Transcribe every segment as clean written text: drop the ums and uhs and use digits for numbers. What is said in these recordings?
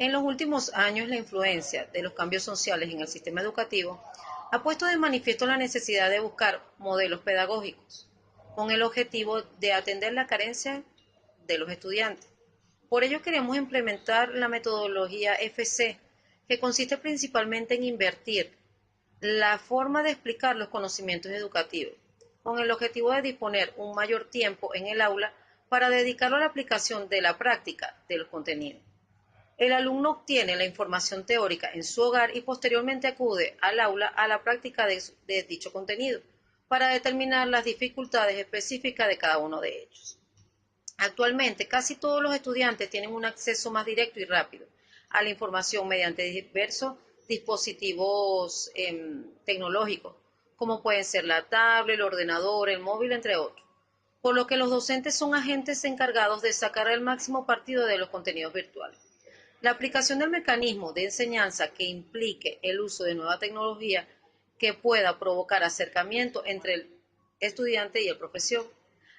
En los últimos años, la influencia de los cambios sociales en el sistema educativo ha puesto de manifiesto la necesidad de buscar modelos pedagógicos con el objetivo de atender la carencia de los estudiantes. Por ello queremos implementar la metodología FC, que consiste principalmente en invertir la forma de explicar los conocimientos educativos, con el objetivo de disponer un mayor tiempo en el aula para dedicarlo a la aplicación de la práctica de los contenidos. El alumno obtiene la información teórica en su hogar y posteriormente acude al aula a la práctica de dicho contenido para determinar las dificultades específicas de cada uno de ellos. Actualmente, casi todos los estudiantes tienen un acceso más directo y rápido a la información mediante diversos dispositivos tecnológicos, como pueden ser la tablet, el ordenador, el móvil, entre otros. Por lo que los docentes son agentes encargados de sacar el máximo partido de los contenidos virtuales. La aplicación del mecanismo de enseñanza que implique el uso de nueva tecnología que pueda provocar acercamiento entre el estudiante y el profesor,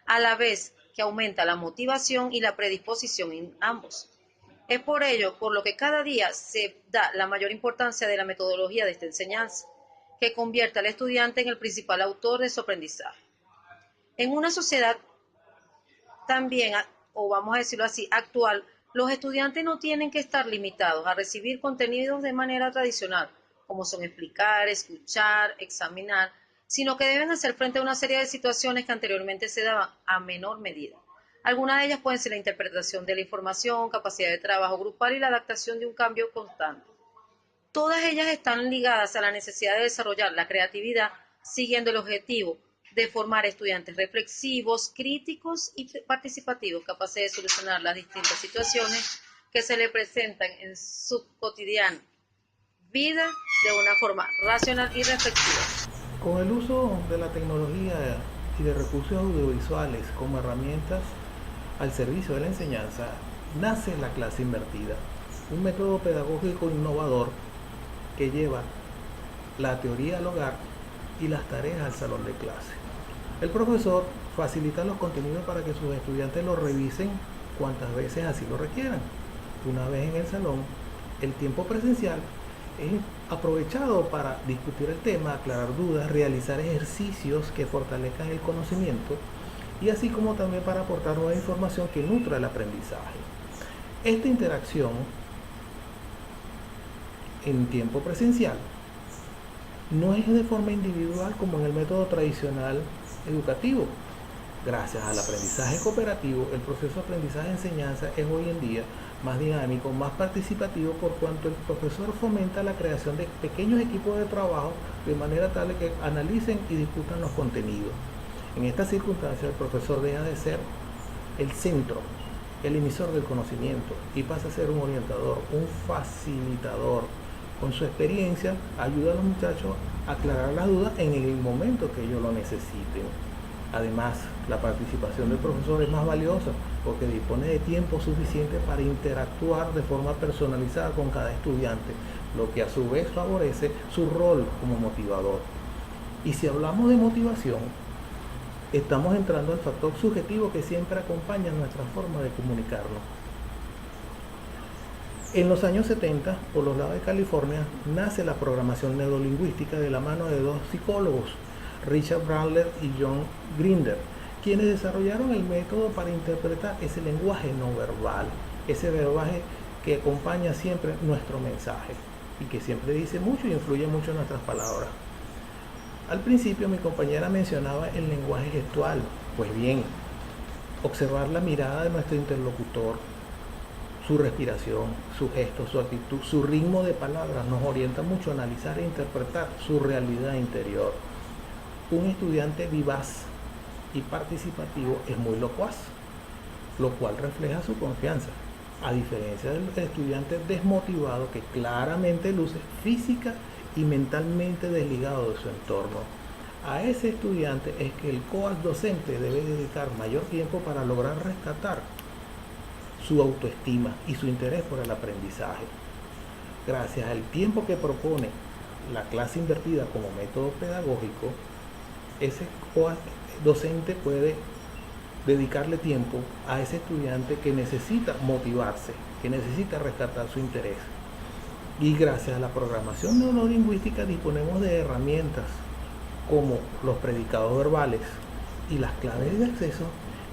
a la vez que aumenta la motivación y la predisposición en ambos. Es por ello por lo que cada día se da la mayor importancia de la metodología de esta enseñanza, que convierte al estudiante en el principal autor de su aprendizaje. En una sociedad también, o vamos a decirlo así, actual, los estudiantes no tienen que estar limitados a recibir contenidos de manera tradicional, como son explicar, escuchar, examinar, sino que deben hacer frente a una serie de situaciones que anteriormente se daban a menor medida. Algunas de ellas pueden ser la interpretación de la información, capacidad de trabajo grupal y la adaptación de un cambio constante. Todas ellas están ligadas a la necesidad de desarrollar la creatividad, siguiendo el objetivo de formar estudiantes reflexivos, críticos y participativos, capaces de solucionar las distintas situaciones que se les presentan en su cotidiana vida de una forma racional y reflexiva. Con el uso de la tecnología y de recursos audiovisuales como herramientas al servicio de la enseñanza, nace la clase invertida, un método pedagógico innovador que lleva la teoría al hogar y las tareas al salón de clase. El profesor facilita los contenidos para que sus estudiantes los revisen cuantas veces así lo requieran. Una vez en el salón, el tiempo presencial es aprovechado para discutir el tema, aclarar dudas, realizar ejercicios que fortalezcan el conocimiento y así como también para aportar nueva información que nutra el aprendizaje. Esta interacción en tiempo presencial no es de forma individual como en el método tradicional educativo. Gracias al aprendizaje cooperativo, el proceso de aprendizaje-enseñanza es hoy en día más dinámico, más participativo, por cuanto el profesor fomenta la creación de pequeños equipos de trabajo de manera tal que analicen y discutan los contenidos. En esta circunstancia, el profesor deja de ser el centro, el emisor del conocimiento y pasa a ser un orientador, un facilitador. Con su experiencia, ayuda a los muchachos a aclarar las dudas en el momento que ellos lo necesiten. Además, la participación del profesor es más valiosa porque dispone de tiempo suficiente para interactuar de forma personalizada con cada estudiante, lo que a su vez favorece su rol como motivador. Y si hablamos de motivación, estamos entrando al factor subjetivo que siempre acompaña nuestra forma de comunicarnos. En los años 70, por los lados de California, nace la programación neurolingüística de la mano de dos psicólogos, Richard Bandler y John Grinder, quienes desarrollaron el método para interpretar ese lenguaje no verbal, ese lenguaje que acompaña siempre nuestro mensaje y que siempre dice mucho y influye mucho en nuestras palabras. Al principio mi compañera mencionaba el lenguaje gestual. Pues bien, observar la mirada de nuestro interlocutor, su respiración, su gesto, su actitud, su ritmo de palabras nos orienta mucho a analizar e interpretar su realidad interior. Un estudiante vivaz y participativo es muy locuaz, lo cual refleja su confianza, a diferencia del estudiante desmotivado que claramente luce física y mentalmente desligado de su entorno. A ese estudiante es que el coach docente debe dedicar mayor tiempo para lograr rescatar su autoestima y su interés por el aprendizaje. Gracias al tiempo que propone la clase invertida como método pedagógico, ese coach docente puede dedicarle tiempo a ese estudiante que necesita motivarse, que necesita rescatar su interés. Y gracias a la programación neurolingüística disponemos de herramientas como los predicados verbales y las claves de acceso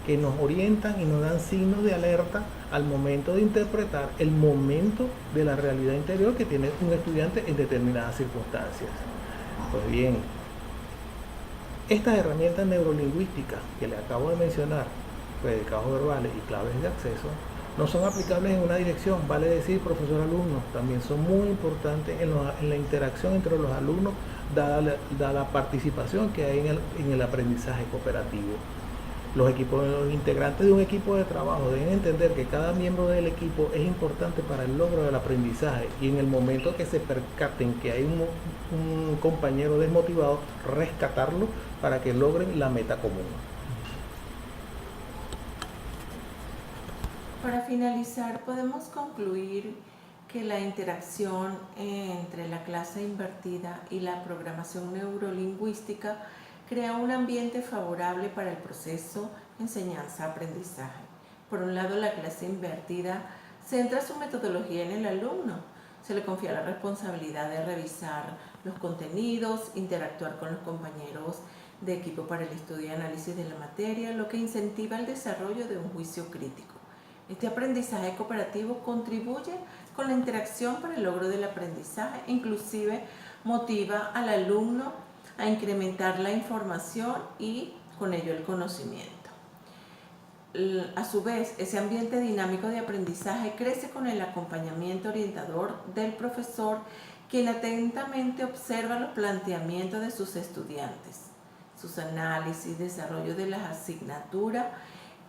que nos orientan y nos dan signos de alerta al momento de interpretar el momento de la realidad interior que tiene un estudiante en determinadas circunstancias. Pues bien, estas herramientas neurolingüísticas que le acabo de mencionar, predicados verbales y claves de acceso, no son aplicables en una dirección, vale decir profesor-alumno, también son muy importantes en la interacción entre los alumnos, dada la participación que hay en el aprendizaje cooperativo. Los integrantes de un equipo de trabajo deben entender que cada miembro del equipo es importante para el logro del aprendizaje y en el momento que se percaten que hay un compañero desmotivado, rescatarlo para que logren la meta común. Para finalizar, podemos concluir que la interacción entre la clase invertida y la programación neurolingüística crea un ambiente favorable para el proceso enseñanza-aprendizaje. Por un lado, la clase invertida centra su metodología en el alumno. Se le confía la responsabilidad de revisar los contenidos, interactuar con los compañeros de equipo para el estudio y análisis de la materia, lo que incentiva el desarrollo de un juicio crítico. Este aprendizaje cooperativo contribuye con la interacción para el logro del aprendizaje, inclusive motiva al alumno a incrementar la información y con ello el conocimiento. A su vez, ese ambiente dinámico de aprendizaje crece con el acompañamiento orientador del profesor, quien atentamente observa los planteamientos de sus estudiantes, sus análisis, desarrollo de las asignaturas.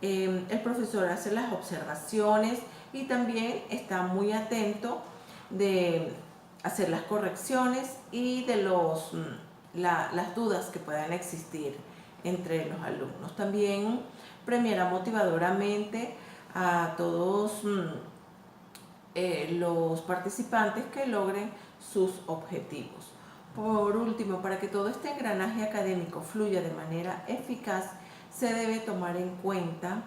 El profesor hace las observaciones y también está muy atento de hacer las correcciones y de las dudas que puedan existir entre los alumnos. También premiará motivadoramente a todos los participantes que logren sus objetivos. Por último, para que todo este engranaje académico fluya de manera eficaz, se debe tomar en cuenta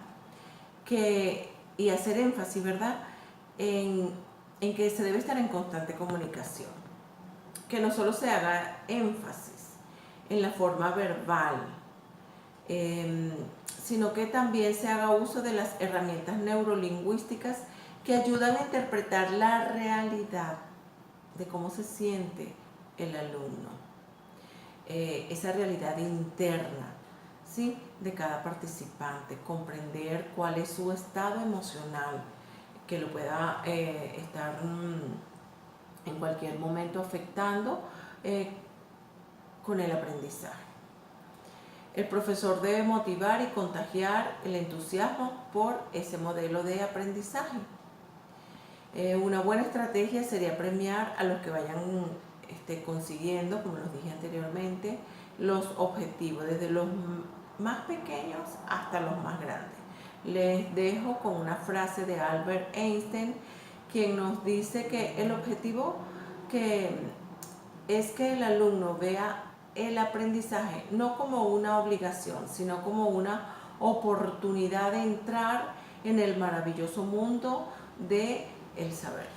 y hacer énfasis, ¿verdad?, en que se debe estar en constante comunicación. Que no solo se haga énfasis en la forma verbal, sino que también se haga uso de las herramientas neurolingüísticas que ayudan a interpretar la realidad de cómo se siente el alumno, esa realidad interna, ¿sí?, de cada participante, comprender cuál es su estado emocional, que lo pueda estar en cualquier momento afectando con el aprendizaje. El profesor debe motivar y contagiar el entusiasmo por ese modelo de aprendizaje. Una buena estrategia sería premiar a los que vayan consiguiendo, como los dije anteriormente, los objetivos, desde los más pequeños hasta los más grandes. Les dejo con una frase de Albert Einstein, quien nos dice que el objetivo es que el alumno vea el aprendizaje no como una obligación, sino como una oportunidad de entrar en el maravilloso mundo del saber.